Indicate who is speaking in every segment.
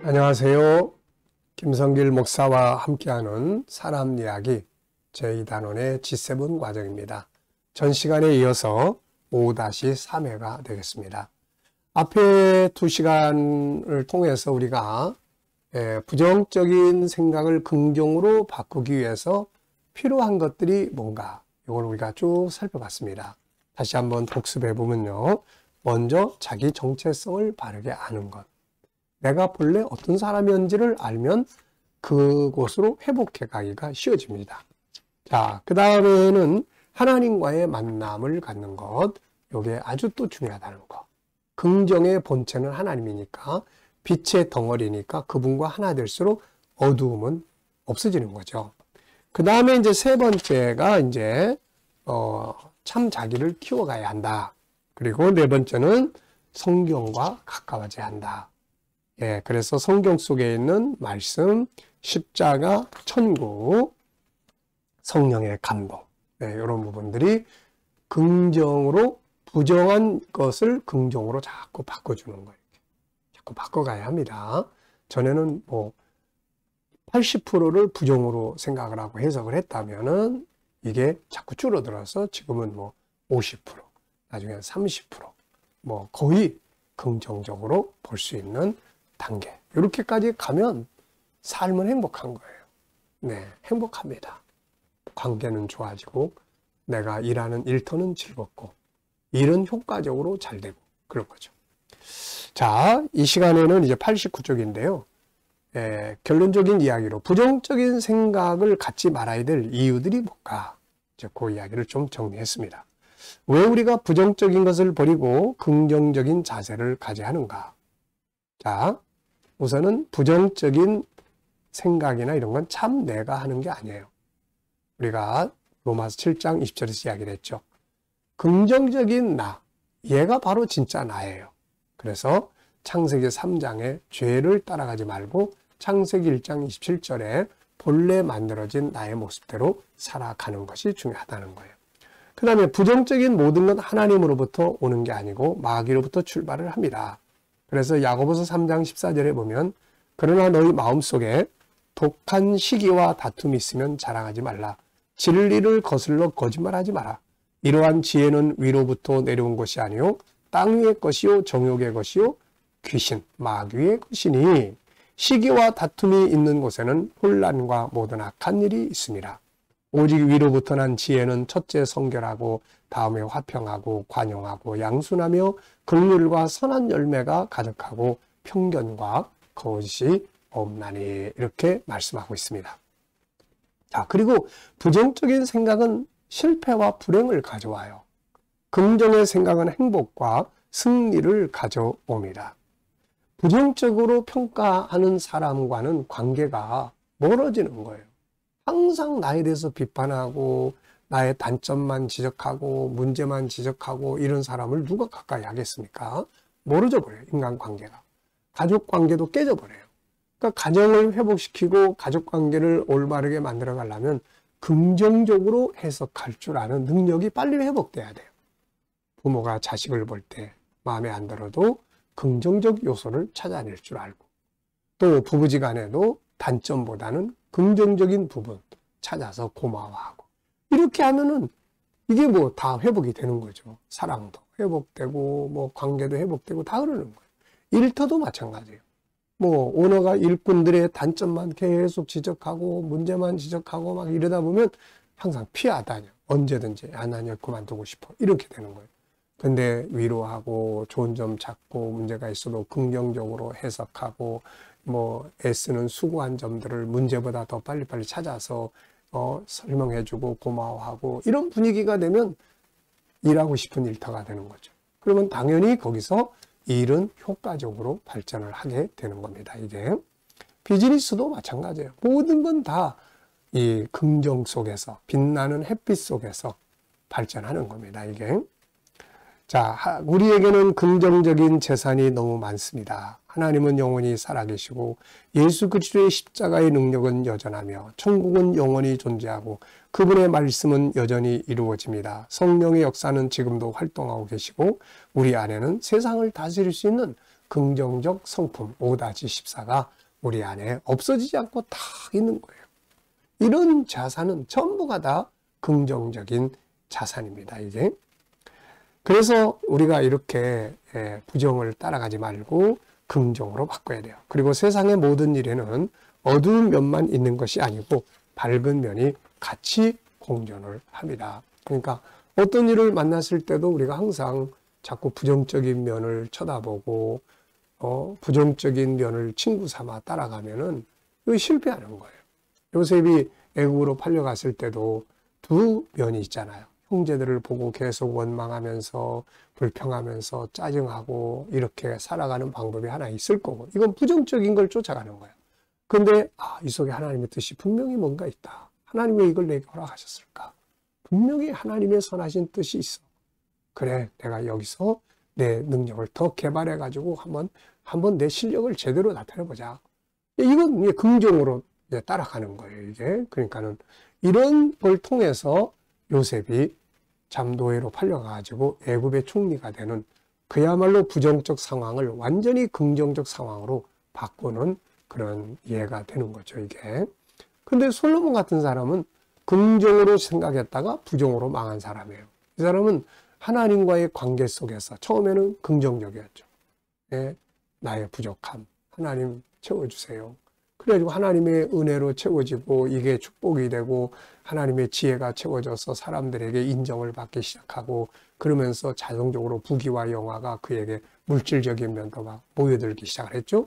Speaker 1: 안녕하세요. 김성길 목사와 함께하는 사람 이야기 제2단원의 G7 과정입니다. 전 시간에 이어서 5-3회가 되겠습니다. 앞에 2시간을 통해서 우리가 부정적인 생각을 긍정으로 바꾸기 위해서 필요한 것들이 뭔가 이걸 우리가 쭉 살펴봤습니다. 다시 한번 복습해 보면요. 먼저 자기 정체성을 바르게 아는 것. 내가 본래 어떤 사람이었는지를 알면 그곳으로 회복해 가기가 쉬워집니다. 자, 그 다음에는 하나님과의 만남을 갖는 것. 이게 아주 또 중요하다는 것. 긍정의 본체는 하나님이니까, 빛의 덩어리니까 그분과 하나 될수록 어두움은 없어지는 거죠. 그 다음에 이제 세 번째가 이제 참 자기를 키워가야 한다. 그리고 네 번째는 성경과 가까워져야 한다. 예, 그래서 성경 속에 있는 말씀, 십자가, 천국, 성령의 감동, 네, 이런 부분들이 긍정으로 부정한 것을 긍정으로 자꾸 바꿔주는 거예요. 자꾸 바꿔가야 합니다. 전에는 80%를 부정으로 생각을 하고 해석을 했다면은 이게 자꾸 줄어들어서 지금은 50%, 나중에는 30%, 거의 긍정적으로 볼 수 있는 단계. 이렇게까지 가면 삶은 행복한 거예요. 네, 행복합니다. 관계는 좋아지고 내가 일하는 일터는 즐겁고 일은 효과적으로 잘 되고 그런 거죠. 자, 이 시간에는 이제 89쪽인데요. 결론적인 이야기로 부정적인 생각을 갖지 말아야 될 이유들이 뭘까? 이제 그 이야기를 좀 정리했습니다. 왜 우리가 부정적인 것을 버리고 긍정적인 자세를 가져야 하는가? 자, 우선은 부정적인 생각이나 이런 건 참 내가 하는 게 아니에요. 우리가 로마서 7장 20절에서 이야기를 했죠. 긍정적인 나, 얘가 바로 진짜 나예요. 그래서 창세기 3장에 죄를 따라가지 말고 창세기 1장 27절에 본래 만들어진 나의 모습대로 살아가는 것이 중요하다는 거예요. 그 다음에 부정적인 모든 건 하나님으로부터 오는 게 아니고 마귀로부터 출발을 합니다. 그래서 야고보서 3장 14절에 보면 그러나 너희 마음속에 독한 시기와 다툼이 있으면 자랑하지 말라. 진리를 거슬러 거짓말하지 마라. 이러한 지혜는 위로부터 내려온 것이 아니요 땅 위의 것이요 정욕의 것이요 귀신 마귀의 것이니 시기와 다툼이 있는 곳에는 혼란과 모든 악한 일이 있습니다. 오직 위로부터 난 지혜는 첫째 성결하고 다음에 화평하고 관용하고 양순하며 긍휼과 선한 열매가 가득하고 편견과 거짓이 없나니 이렇게 말씀하고 있습니다. 자, 그리고 부정적인 생각은 실패와 불행을 가져와요. 긍정의 생각은 행복과 승리를 가져옵니다. 부정적으로 평가하는 사람과는 관계가 멀어지는 거예요. 항상 나에 대해서 비판하고 나의 단점만 지적하고 문제만 지적하고 이런 사람을 누가 가까이 하겠습니까? 멀어져 버려요. 인간관계가. 가족관계도 깨져버려요. 그러니까 가정을 회복시키고 가족관계를 올바르게 만들어 가려면 긍정적으로 해석할 줄 아는 능력이 빨리 회복돼야 돼요. 부모가 자식을 볼 때 마음에 안 들어도 긍정적 요소를 찾아낼 줄 알고 또 부부지간에도 단점보다는 긍정적인 부분 찾아서 고마워하고 이렇게 하면은 이게 다 회복이 되는 거죠. 사랑도 회복되고 관계도 회복되고 다 그러는 거예요. 일터도 마찬가지예요. 오너가 일꾼들의 단점만 계속 지적하고 문제만 지적하고 막 이러다 보면 항상 피하다녀. 언제든지 나 그만두고 싶어. 이렇게 되는 거예요. 근데 위로하고 좋은 점 찾고 문제가 있어도 긍정적으로 해석하고 애쓰는 수고한 점들을 문제보다 더 빨리빨리 찾아서 설명해주고 고마워하고 이런 분위기가 되면 일하고 싶은 일터가 되는 거죠. 그러면 당연히 거기서 일은 효과적으로 발전을 하게 되는 겁니다. 이게 비즈니스도 마찬가지예요. 모든 건 다 이 긍정 속에서 빛나는 햇빛 속에서 발전하는 겁니다. 이게 자, 우리에게는 긍정적인 재산이 너무 많습니다. 하나님은 영원히 살아계시고 예수 그리스도의 십자가의 능력은 여전하며 천국은 영원히 존재하고 그분의 말씀은 여전히 이루어집니다. 성령의 역사는 지금도 활동하고 계시고 우리 안에는 세상을 다스릴 수 있는 긍정적 성품 5-14가 우리 안에 없어지지 않고 다 있는 거예요. 이런 자산은 전부가 다 긍정적인 자산입니다. 이게. 그래서 우리가 이렇게 부정을 따라가지 말고 긍정으로 바꿔야 돼요. 그리고 세상의 모든 일에는 어두운 면만 있는 것이 아니고 밝은 면이 같이 공존을 합니다. 그러니까 어떤 일을 만났을 때도 우리가 항상 자꾸 부정적인 면을 쳐다보고 부정적인 면을 친구 삼아 따라가면은 이거 실패하는 거예요. 요셉이 애국으로 팔려갔을 때도 두 면이 있잖아요. 형제들을 보고 계속 원망하면서 불평하면서 짜증하고 이렇게 살아가는 방법이 하나 있을 거고, 이건 부정적인 걸 쫓아가는 거예요. 근데 이 속에 하나님의 뜻이 분명히 뭔가 있다. 하나님 왜 이걸 내게 허락하셨을까? 분명히 하나님의 선하신 뜻이 있어. 그래, 내가 여기서 내 능력을 더 개발해 가지고 한번 내 실력을 제대로 나타내 보자. 이건 긍정으로 따라가는 거예요, 이게. 그러니까는 이런 걸 통해서 요셉이 잠도회로 팔려가지고 애굽의 총리가 되는, 그야말로 부정적 상황을 완전히 긍정적 상황으로 바꾸는 그런 예가 되는 거죠, 이게. 근데 솔로몬 같은 사람은 긍정으로 생각했다가 부정으로 망한 사람이에요. 이 사람은 하나님과의 관계 속에서 처음에는 긍정적이었죠. 나의 부족함, 하나님 채워주세요. 그래가지고 하나님의 은혜로 채워지고 이게 축복이 되고 하나님의 지혜가 채워져서 사람들에게 인정을 받기 시작하고, 그러면서 자동적으로 부귀와 영화가 그에게 물질적인 면도 막 모여들기 시작을 했죠.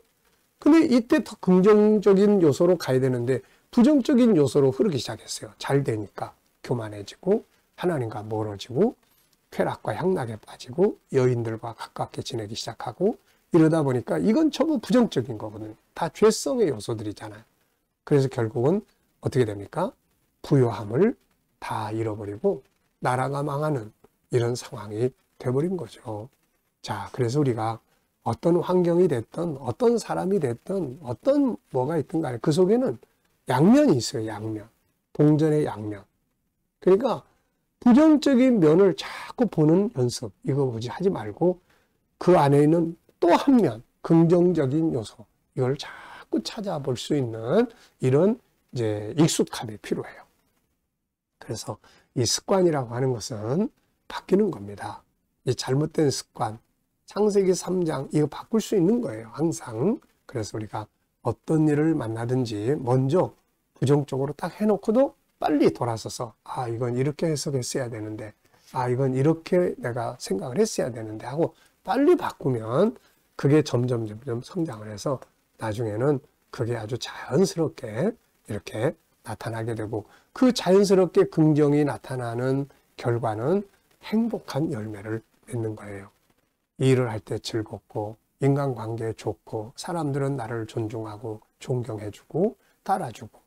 Speaker 1: 근데 이때 더 긍정적인 요소로 가야 되는데 부정적인 요소로 흐르기 시작했어요. 잘 되니까 교만해지고 하나님과 멀어지고 쾌락과 향락에 빠지고 여인들과 가깝게 지내기 시작하고, 이러다 보니까 이건 전부 부정적인 거거든요. 다 죄성의 요소들이잖아요. 그래서 결국은 어떻게 됩니까? 부요함을 다 잃어버리고 나라가 망하는 이런 상황이 돼버린 거죠. 자, 그래서 우리가 어떤 환경이 됐든 어떤 사람이 됐든 어떤 뭐가 있든 간에 그 속에는 양면이 있어요. 양면. 동전의 양면. 그러니까 부정적인 면을 자꾸 보는 연습, 이거 뭐지 하지 말고 그 안에 있는 또 한 면, 긍정적인 요소, 이걸 자꾸 찾아볼 수 있는 이런 이제 익숙함이 필요해요. 그래서 이 습관이라고 하는 것은 바뀌는 겁니다. 이 잘못된 습관, 창세기 3장 이거 바꿀 수 있는 거예요, 항상. 그래서 우리가 어떤 일을 만나든지 먼저 부정적으로 딱 해놓고도 빨리 돌아서서 이건 이렇게 해석했어야 되는데, 이건 이렇게 내가 생각을 했어야 되는데 하고 빨리 바꾸면 그게 점점 성장을 해서 나중에는 그게 아주 자연스럽게 이렇게 나타나게 되고, 그 자연스럽게 긍정이 나타나는 결과는 행복한 열매를 맺는 거예요. 일을 할 때 즐겁고 인간관계에 좋고 사람들은 나를 존중하고 존경해주고 따라주고,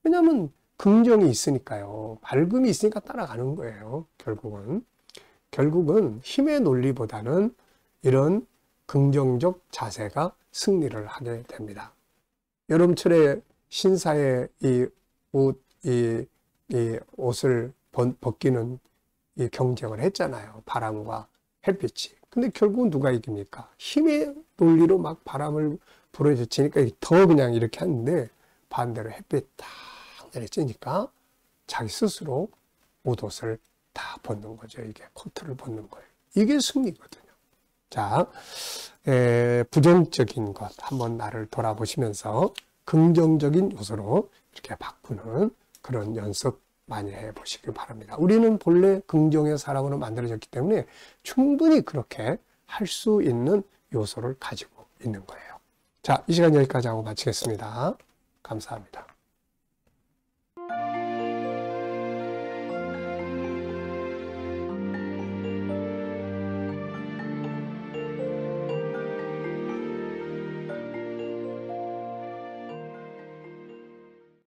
Speaker 1: 왜냐하면 긍정이 있으니까요. 밝음이 있으니까 따라가는 거예요. 결국은 힘의 논리보다는 이런 긍정적 자세가 승리를 하게 됩니다. 여름철에 신사의 이 옷을 벗기는 이 경쟁을 했잖아요. 바람과 햇빛이. 근데 결국은 누가 이깁니까? 힘의 논리로 막 바람을 불어제치니까 더 그냥 이렇게 하는데, 반대로 햇빛 딱 내리쬐니까 자기 스스로 옷을 다 벗는 거죠. 이게 코트를 벗는 거예요. 이게 승리거든요. 자, 부정적인 것 한번 나를 돌아보시면서 긍정적인 요소로 이렇게 바꾸는 그런 연습 많이 해보시기 바랍니다. 우리는 본래 긍정의 사람으로 만들어졌기 때문에 충분히 그렇게 할 수 있는 요소를 가지고 있는 거예요. 자, 이 시간 여기까지 하고 마치겠습니다. 감사합니다.